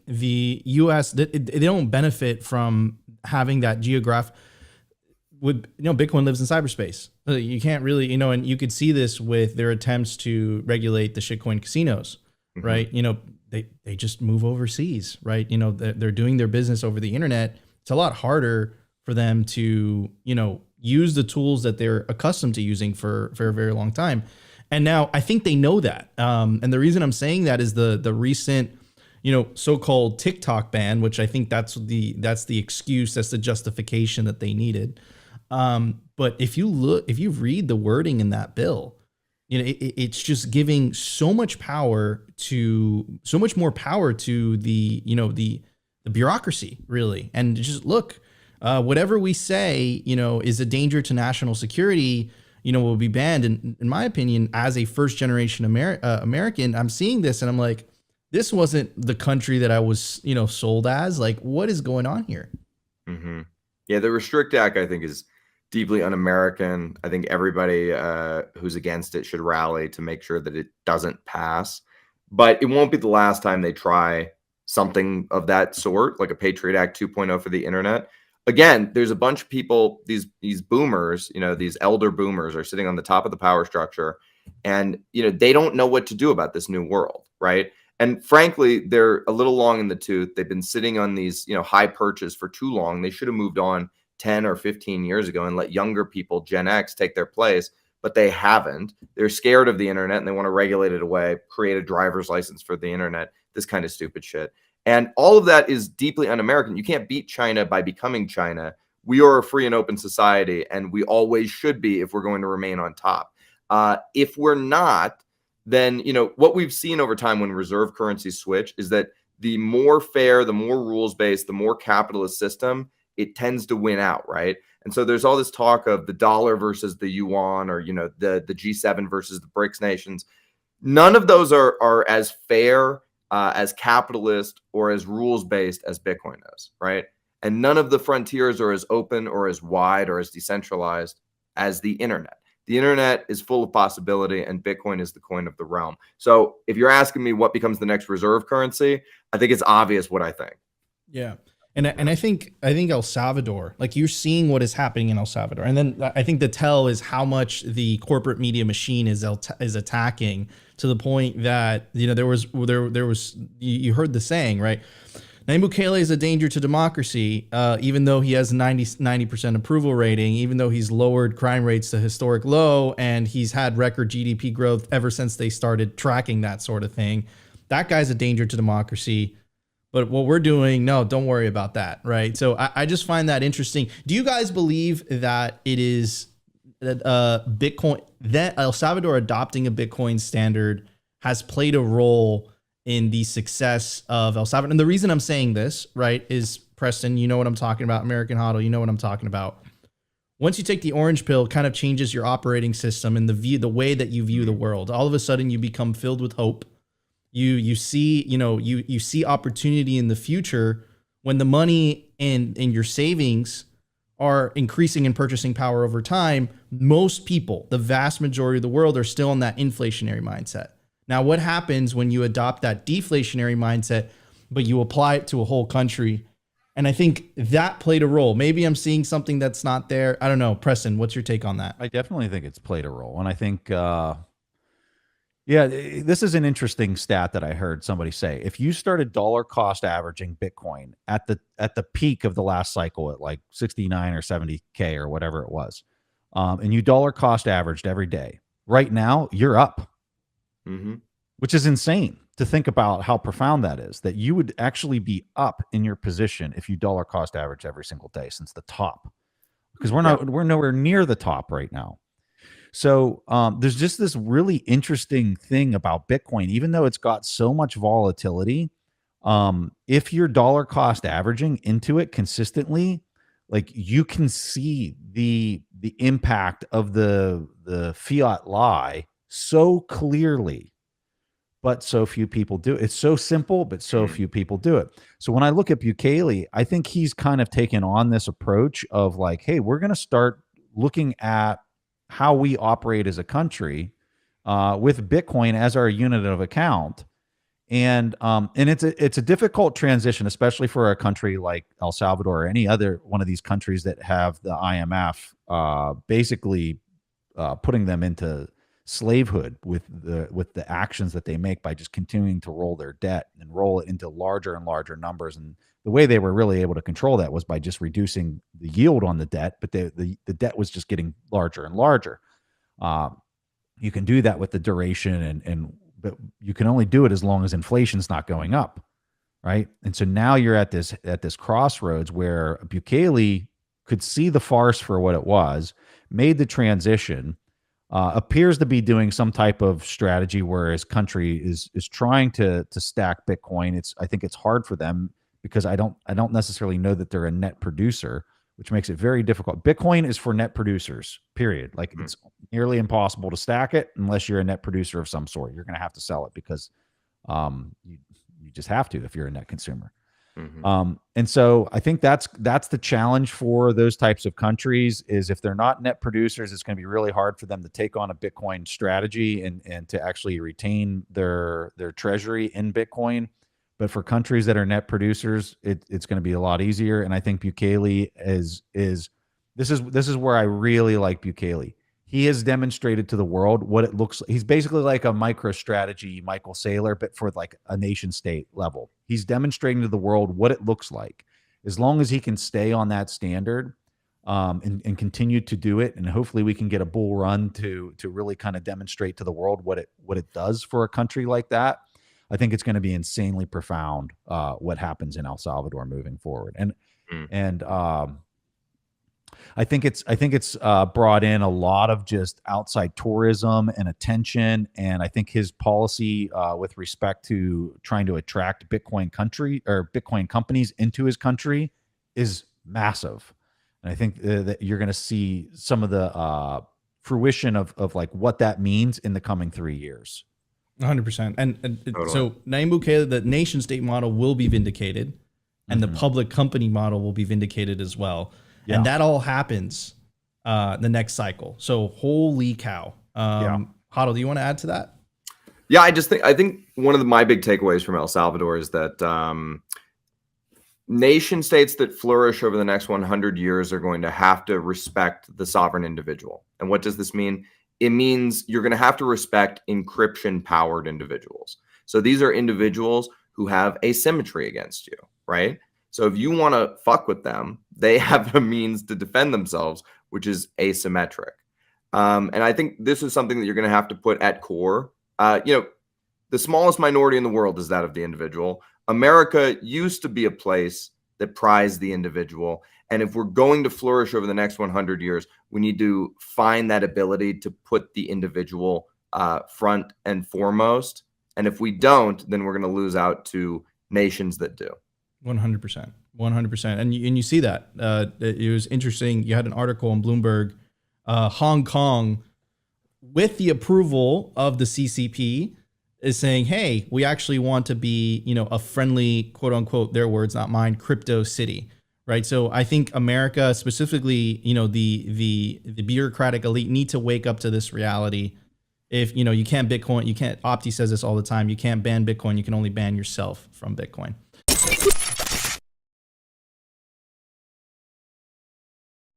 the U.S. They don't benefit from having that geograph. Bitcoin lives in cyberspace. You can't really, and you could see this with their attempts to regulate the shitcoin casinos, right? They just move overseas, right? They're doing their business over the internet. It's a lot harder for them to, use the tools that they're accustomed to using for a very long time. And now I think they know that. And the reason I'm saying that is the recent, so-called TikTok ban, which I think that's the excuse, that's the justification that they needed. But if you read the wording in that bill, it's just giving so much more power to the bureaucracy, really. And just look, whatever we say, is a danger to national security, will be banned. And in my opinion, as a first generation American, I'm seeing this and I'm like, this wasn't the country that I was, sold as. Like, what is going on here? Mm-hmm. Yeah, the Restrict Act, I think, is deeply un-American. I think everybody who's against it should rally to make sure that it doesn't pass. But it won't be the last time they try something of that sort, like a Patriot Act 2.0 for the internet. Again, there's a bunch of people, these boomers, these elder boomers are sitting on the top of the power structure, and they don't know what to do about this new world, right? And frankly, they're a little long in the tooth. They've been sitting on these, high perches for too long. They should have moved on 10 or 15 years ago and let younger people, Gen X, take their place, but they haven't. They're scared of the internet and they want to regulate it away, create a driver's license for the internet, this kind of stupid shit. And all of that is deeply un-American. You can't beat China by becoming China. We are a free and open society, and we always should be if we're going to remain on top. If we're not, then what we've seen over time when reserve currencies switch is that the more fair, the more rules-based, the more capitalist system, it tends to win out, right? And so there's all this talk of the dollar versus the yuan, or the G7 versus the BRICS nations. None of those are as fair, as capitalist, or as rules-based as Bitcoin is, right? And none of the frontiers are as open or as wide or as decentralized as the internet. The internet is full of possibility, and Bitcoin is the coin of the realm. So if you're asking me what becomes the next reserve currency, I think it's obvious what I think. Yeah. And I think El Salvador, like, you're seeing what is happening in El Salvador. And then I think the tell is how much the corporate media machine is attacking, to the point that, there was you heard the saying, right? Nayib Bukele is a danger to democracy, even though he has 90% approval rating, even though he's lowered crime rates to historic low, and he's had record GDP growth ever since they started tracking that sort of thing. That guy's a danger to democracy. But what we're doing, no, don't worry about that, right? So I just find that interesting. Do you guys believe that it is Bitcoin, that El Salvador adopting a Bitcoin standard has played a role in the success of El Salvador? And the reason I'm saying this, right, is, Preston, you know what I'm talking about. American Hodl, you know what I'm talking about. Once you take the orange pill, it kind of changes your operating system and the way that you view the world. All of a sudden, you become filled with hope. You see, you see opportunity in the future when the money and your savings are increasing in purchasing power over time. Most people, the vast majority of the world, are still in that inflationary mindset. Now, what happens when you adopt that deflationary mindset, but you apply it to a whole country? And I think that played a role. Maybe I'm seeing something that's not there. I don't know. Preston, what's your take on that? I definitely think it's played a role. And I think, yeah, this is an interesting stat that I heard somebody say. If you started dollar cost averaging Bitcoin at the peak of the last cycle at like 69 or 70K or whatever it was, and you dollar cost averaged every day, right now you're up, which is insane to think about how profound that is, that you would actually be up in your position if you dollar cost average every single day since the top, because we're nowhere near the top right now. So there's just this really interesting thing about Bitcoin, even though it's got so much volatility. If you're dollar cost averaging into it consistently, like, you can see the impact of the fiat lie so clearly, but so few people do it. It's so simple, but so few people do it. So when I look at Bukele, I think he's kind of taken on this approach of like, hey, we're going to start looking at how we operate as a country with Bitcoin as our unit of account. And it's a difficult transition, especially for a country like El Salvador or any other one of these countries that have the IMF, basically putting them into slavehood with the actions that they make by just continuing to roll their debt and roll it into larger and larger numbers. And the way they were really able to control that was by just reducing the yield on the debt, but the debt was just getting larger and larger. You can do that with the duration, but you can only do it as long as inflation's not going up, right? And so now you're at this crossroads where Bukele could see the farce for what it was, made the transition, appears to be doing some type of strategy where his country is trying to stack Bitcoin. I think it's hard for them because I don't necessarily know that they're a net producer, which makes it very difficult. Bitcoin is for net producers, period. Like it's nearly impossible to stack it unless you're a net producer of some sort. You're going to have to sell it because you just have to if you're a net consumer. And so I think that's the challenge for those types of countries is if they're not net producers, it's going to be really hard for them to take on a Bitcoin strategy and to actually retain their treasury in Bitcoin. But for countries that are net producers, it's going to be a lot easier. And I think Bukele is this is where I really like Bukele. He has demonstrated to the world what it looks like. He's basically like a Microstrategy Michael Saylor, but for like a nation state level. He's demonstrating to the world what it looks like. As long as he can stay on that standard and continue to do it, and hopefully we can get a bull run to really kind of demonstrate to the world what it does for a country like that. I think it's going to be insanely profound what happens in El Salvador moving forward, and I think it's brought in a lot of just outside tourism and attention, and I think his policy with respect to trying to attract Bitcoin companies into his country is massive, and I think that you're going to see some of the fruition of like what that means in the coming 3 years. 100%. And Totally. So Nayib Bukele, the nation state model will be vindicated and the public company model will be vindicated as well. Yeah. And that all happens the next cycle. So holy cow. Hodl, do you want to add to that? Yeah, I think one of my big takeaways from El Salvador is that nation states that flourish over the next 100 years are going to have to respect the sovereign individual. And what does this mean? It means you're going to have to respect encryption-powered individuals. So these are individuals who have asymmetry against you, right? So if you want to fuck with them, they have a means to defend themselves, which is asymmetric. And I think this is something that you're going to have to put at core. The smallest minority in the world is that of the individual. America used to be a place that prized the individual. And if we're going to flourish over the next 100 years, we need to find that ability to put the individual front and foremost. And if we don't, then we're going to lose out to nations that do. 100%. 100%. And you see that. It was interesting. You had an article on Bloomberg, Hong Kong, with the approval of the CCP, is saying, hey, we actually want to be, a friendly, quote unquote, their words, not mine, crypto city. Right. So I think America, specifically, the bureaucratic elite, need to wake up to this reality. If, you can't Bitcoin, Opti says this all the time. You can't ban Bitcoin. You can only ban yourself from Bitcoin.